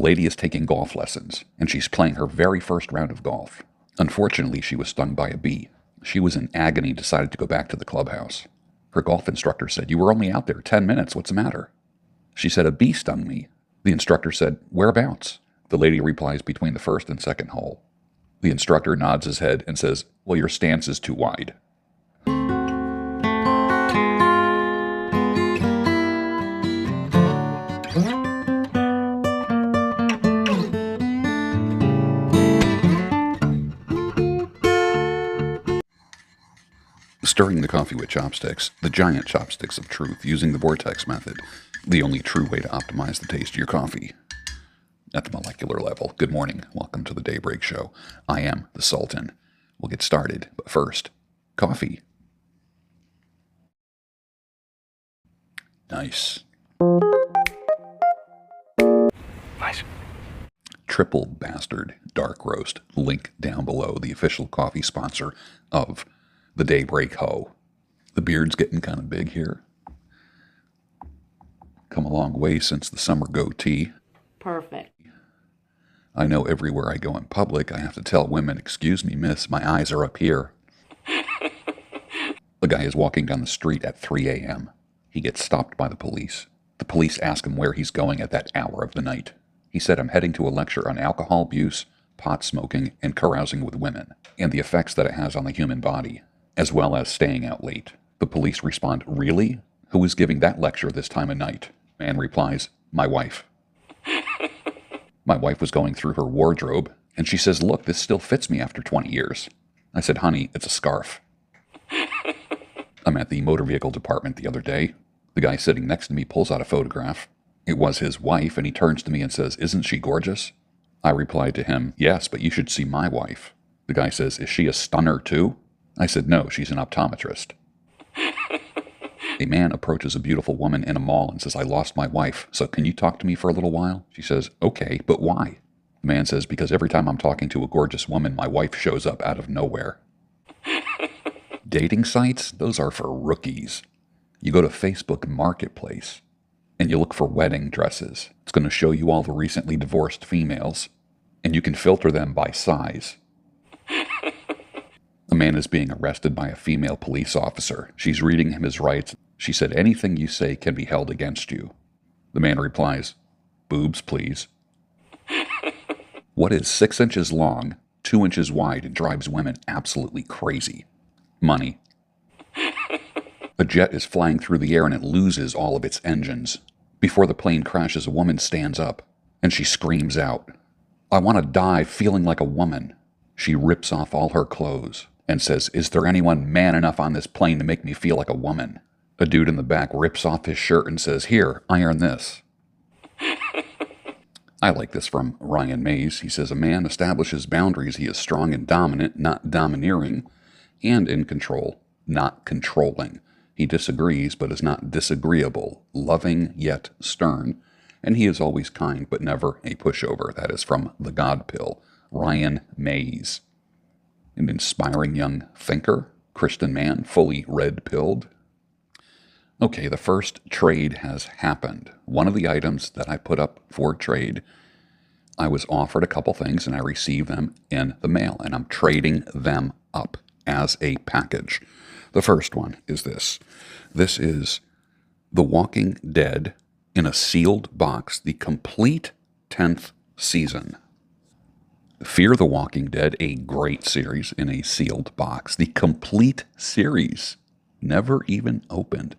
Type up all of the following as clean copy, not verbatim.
A lady is taking golf lessons, and she's playing her very first round of golf. Unfortunately, she was stung by a bee. She was in agony and decided to go back to the clubhouse. Her golf instructor said, "You were only out there 10 minutes. What's the matter?" She said, "A bee stung me." The instructor said, "Whereabouts?" The lady replies, "Between the first and second hole." The instructor nods his head and says, "Well, your stance is too wide." Stirring the coffee with chopsticks, the giant chopsticks of truth, using the vortex method, the only true way to optimize the taste of your coffee. At the molecular level, good morning. Welcome to the Daybreak Show. I am the Sultan. We'll get started, but first, coffee. Nice. Nice. Triple Bastard Dark Roast. Link down below. The official coffee sponsor of the Daybreak Ho. The beard's getting kind of big here. Come a long way since the summer goatee. Perfect. I know everywhere I go in public, I have to tell women, "Excuse me, miss, my eyes are up here." The guy is walking down the street at 3 a.m. He gets stopped by the police. The police ask him where he's going at that hour of the night. He said, "I'm heading to a lecture on alcohol abuse, pot smoking, and carousing with women, and the effects that it has on the human body, as well as staying out late." The police respond, "Really? Who is giving that lecture this time of night?" Man replies, "My wife." My wife was going through her wardrobe, and she says, "Look, this still fits me after 20 years. I said, "Honey, it's a scarf." I'm at the motor vehicle department the other day. The guy sitting next to me pulls out a photograph. It was his wife, and he turns to me and says, "Isn't she gorgeous?" I replied to him, "Yes, but you should see my wife." The guy says, "Is she a stunner too?" I said, "No, she's an optometrist." A man approaches a beautiful woman in a mall and says, "I lost my wife, so can you talk to me for a little while?" She says, "Okay, but why?" The man says, "Because every time I'm talking to a gorgeous woman, my wife shows up out of nowhere." Dating sites, those are for rookies. You go to Facebook Marketplace and you look for wedding dresses. It's going to show you all the recently divorced females, and you can filter them by size. A man is being arrested by a female police officer. She's reading him his rights. She said, "Anything you say can be held against you." The man replies, "Boobs, please." What is 6 inches long, 2 inches wide, and drives women absolutely crazy? Money. A jet is flying through the air and it loses all of its engines. Before the plane crashes, a woman stands up and she screams out, "I want to die feeling like a woman." She rips off all her clothes and says, "Is there anyone man enough on this plane to make me feel like a woman?" A dude in the back rips off his shirt and says, "Here, iron this." I like this from Ryan Mays. He says, "A man establishes boundaries. He is strong and dominant, not domineering, and in control, not controlling. He disagrees, but is not disagreeable, loving yet stern, and he is always kind, but never a pushover." That is from The God Pill, Ryan Mays. An inspiring young thinker, Christian man, fully red-pilled. Okay, the first trade has happened. One of the items that I put up for trade, I was offered a couple things and I received them in the mail, and I'm trading them up as a package. The first one is this. This is The Walking Dead in a sealed box, the complete 10th season. Fear the Walking Dead, a great series in a sealed box. The complete series, never even opened.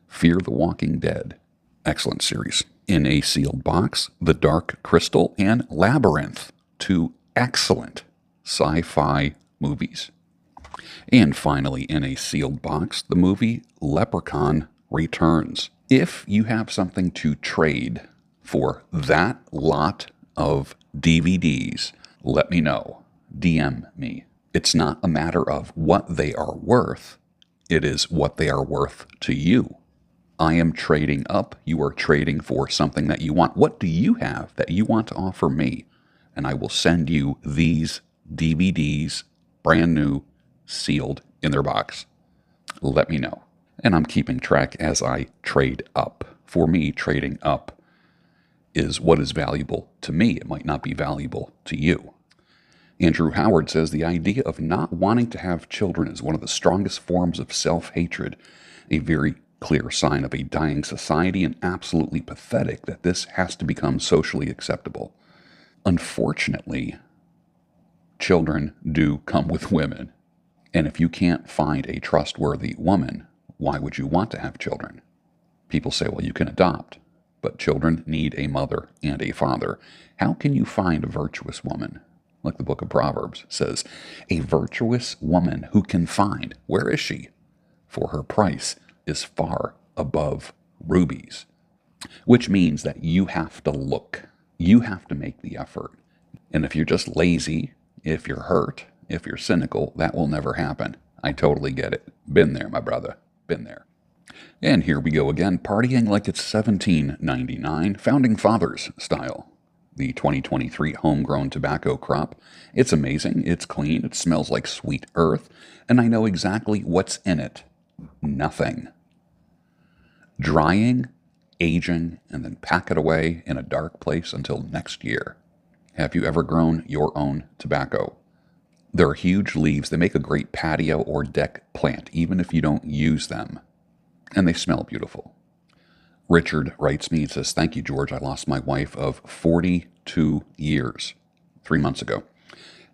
Fear the Walking Dead, excellent series. In a sealed box, The Dark Crystal and Labyrinth, 2 excellent sci-fi movies. And finally, in a sealed box, the movie Leprechaun Returns. If you have something to trade for that lot of DVDs, let me know. DM me. It's not a matter of what they are worth. It is what they are worth to you. I am trading up. You are trading for something that you want. What do you have that you want to offer me? And I will send you these DVDs, brand new, sealed in their box. Let me know. And I'm keeping track as I trade up. For me, trading up is what is valuable to me. It might not be valuable to you. Andrew Howard says the idea of not wanting to have children is one of the strongest forms of self-hatred, a very clear sign of a dying society, and absolutely pathetic that this has to become socially acceptable. Unfortunately, children do come with women. And if you can't find a trustworthy woman, why would you want to have children? People say, well, you can adopt, but children need a mother and a father. How can you find a virtuous woman? Like the book of Proverbs says, a virtuous woman who can find, where is she? For her price is far above rubies. Which means that you have to look. You have to make the effort. And if you're just lazy, if you're hurt, if you're cynical, that will never happen. I totally get it. Been there, my brother. Been there. And here we go again, partying like it's 1799, Founding Fathers style. The 2023 homegrown tobacco crop. It's amazing. It's clean. It smells like sweet earth. And I know exactly what's in it. Nothing. Drying, aging, and then pack it away in a dark place until next year. Have you ever grown your own tobacco? They're huge leaves. They make a great patio or deck plant, even if you don't use them. And they smell beautiful. Richard writes me and says, thank you, George. I lost my wife of 42 years 3 months ago.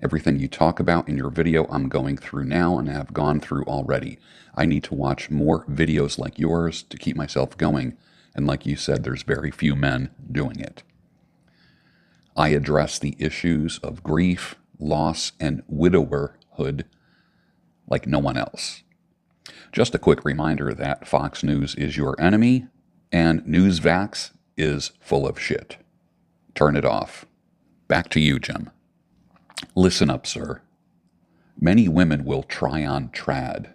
Everything you talk about in your video, I'm going through now and have gone through already. I need to watch more videos like yours to keep myself going. And like you said, there's very few men doing it. I address the issues of grief, loss, and widowerhood like no one else. Just a quick reminder that Fox News is your enemy and Newsvax is full of shit. Turn it off. Back to you, Jim. Listen up, sir. Many women will try on trad.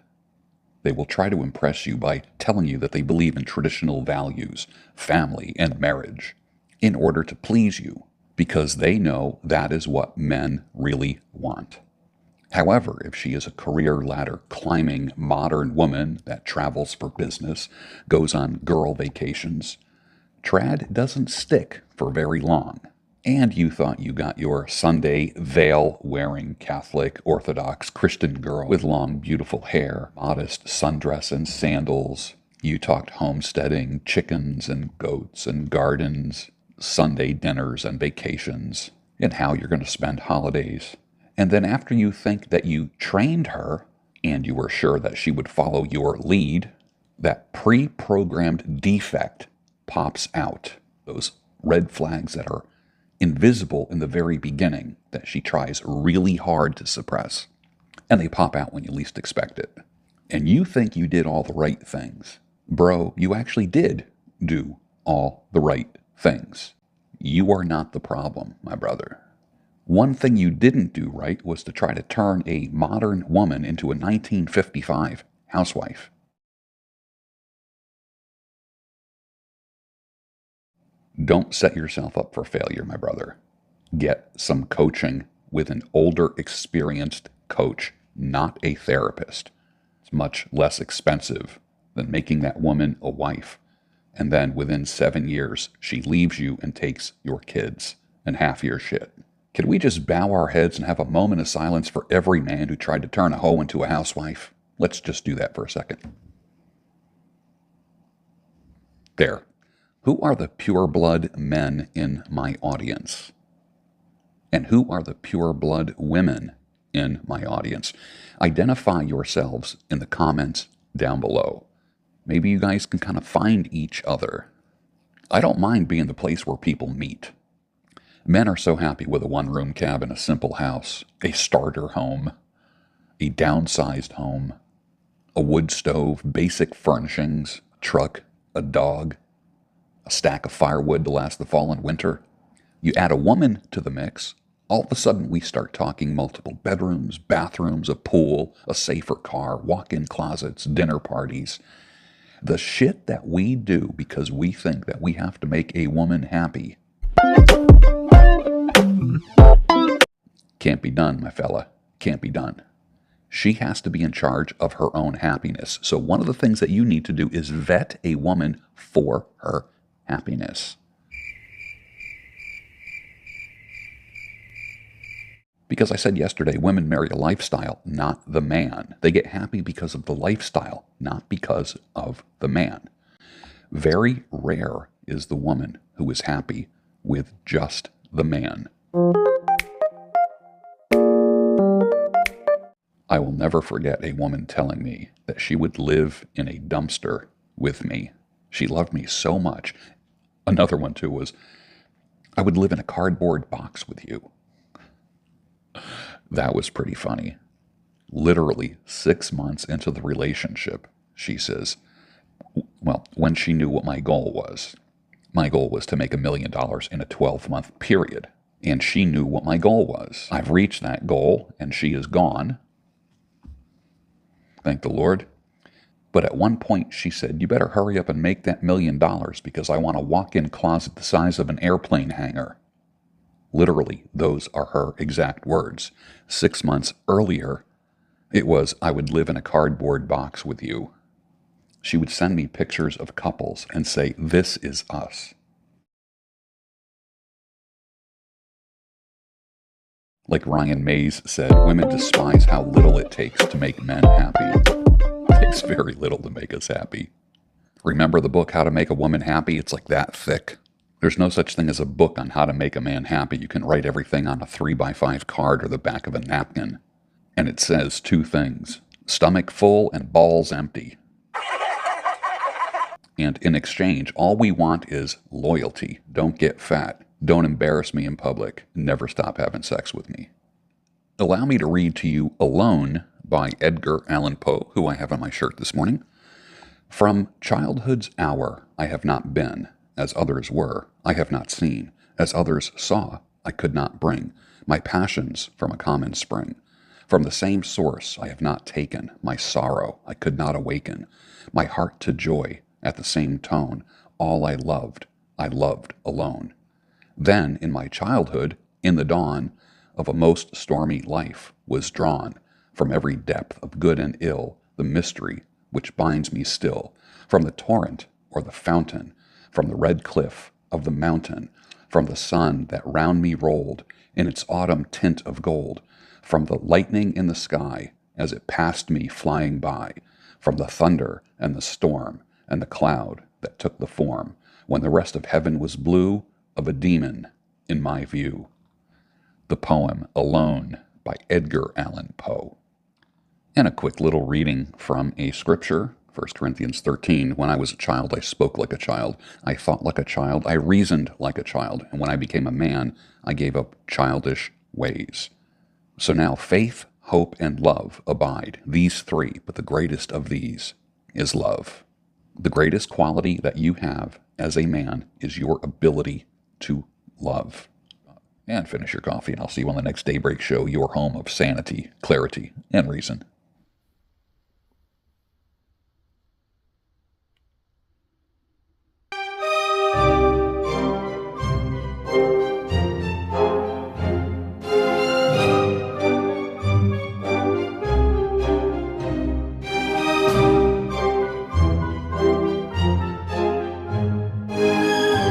They will try to impress you by telling you that they believe in traditional values, family, and marriage in order to please you, because they know that is what men really want. However, if she is a career ladder climbing modern woman that travels for business, goes on girl vacations, trad doesn't stick for very long. And you thought you got your Sunday veil-wearing Catholic Orthodox Christian girl with long, beautiful hair, modest sundress and sandals. You talked homesteading, chickens and goats and gardens, Sunday dinners and vacations, and how you're going to spend holidays. And then after you think that you trained her, and you were sure that she would follow your lead, that pre-programmed defect pops out. Those red flags that are invisible in the very beginning that she tries really hard to suppress. And they pop out when you least expect it. And you think you did all the right things. Bro, you actually did do all the right things. You are not the problem, my brother. One thing you didn't do right was to try to turn a modern woman into a 1955 housewife. Don't set yourself up for failure, my brother. Get some coaching with an older, experienced coach, not a therapist. It's much less expensive than making that woman a wife. And then within 7 years, she leaves you and takes your kids and half your shit. Can we just bow our heads and have a moment of silence for every man who tried to turn a hoe into a housewife? Let's just do that for a second. There. Who are the pure-blood men in my audience? And who are the pure-blood women in my audience? Identify yourselves in the comments down below. Maybe you guys can kind of find each other. I don't mind being the place where people meet. Men are so happy with a one-room cabin, a simple house, a starter home, a downsized home, a wood stove, basic furnishings, a truck, a dog, a stack of firewood to last the fall and winter. You add a woman to the mix, all of a sudden we start talking multiple bedrooms, bathrooms, a pool, a safer car, walk-in closets, dinner parties. The shit that we do because we think that we have to make a woman happy can't be done, my fella. Can't be done. She has to be in charge of her own happiness. So one of the things that you need to do is vet a woman for her happiness. Because I said yesterday, women marry a lifestyle, not the man. They get happy because of the lifestyle, not because of the man. Very rare is the woman who is happy with just the man. I will never forget a woman telling me that she would live in a dumpster with me. She loved me so much. Another one, too, was, I would live in a cardboard box with you. That was pretty funny. Literally 6 months into the relationship, she says, well, when she knew what my goal was. My goal was to make $1 million in a 12-month period. And she knew what my goal was. I've reached that goal, and she is gone. Thank the Lord. But at one point she said, you better hurry up and make that $1 million because I want a walk-in closet the size of an airplane hangar. Literally, those are her exact words. 6 months earlier, it was, I would live in a cardboard box with you. She would send me pictures of couples and say, this is us. Like Ryan Mays said, women despise how little it takes to make men happy. It takes very little to make us happy. Remember the book, How to Make a Woman Happy? It's like that thick. There's no such thing as a book on how to make a man happy. You can write everything on a 3x5 card or the back of a napkin. And it says 2 things, stomach full and balls empty. And in exchange, all we want is loyalty. Don't get fat. Don't embarrass me in public. Never stop having sex with me. Allow me to read to you Alone by Edgar Allan Poe, who I have on my shirt this morning. From childhood's hour I have not been, as others were, I have not seen, as others saw, I could not bring, my passions from a common spring. From the same source I have not taken, my sorrow I could not awaken, my heart to joy at the same tone, all I loved alone. Then in my childhood, in the dawn of a most stormy life, was drawn from every depth of good and ill the mystery which binds me still, from the torrent or the fountain, from the red cliff of the mountain, from the sun that round me rolled in its autumn tint of gold, from the lightning in the sky as it passed me flying by, from the thunder and the storm and the cloud that took the form, when the rest of heaven was blue, of a demon in my view. The poem Alone by Edgar Allan Poe. And a quick little reading from a scripture, 1 Corinthians 13. When I was a child, I spoke like a child. I thought like a child. I reasoned like a child. And when I became a man, I gave up childish ways. So now faith, hope, and love abide, these 3, but the greatest of these is love. The greatest quality that you have as a man is your ability to love. And finish your coffee, and I'll see you on the next Daybreak Show, your home of sanity, clarity, and reason.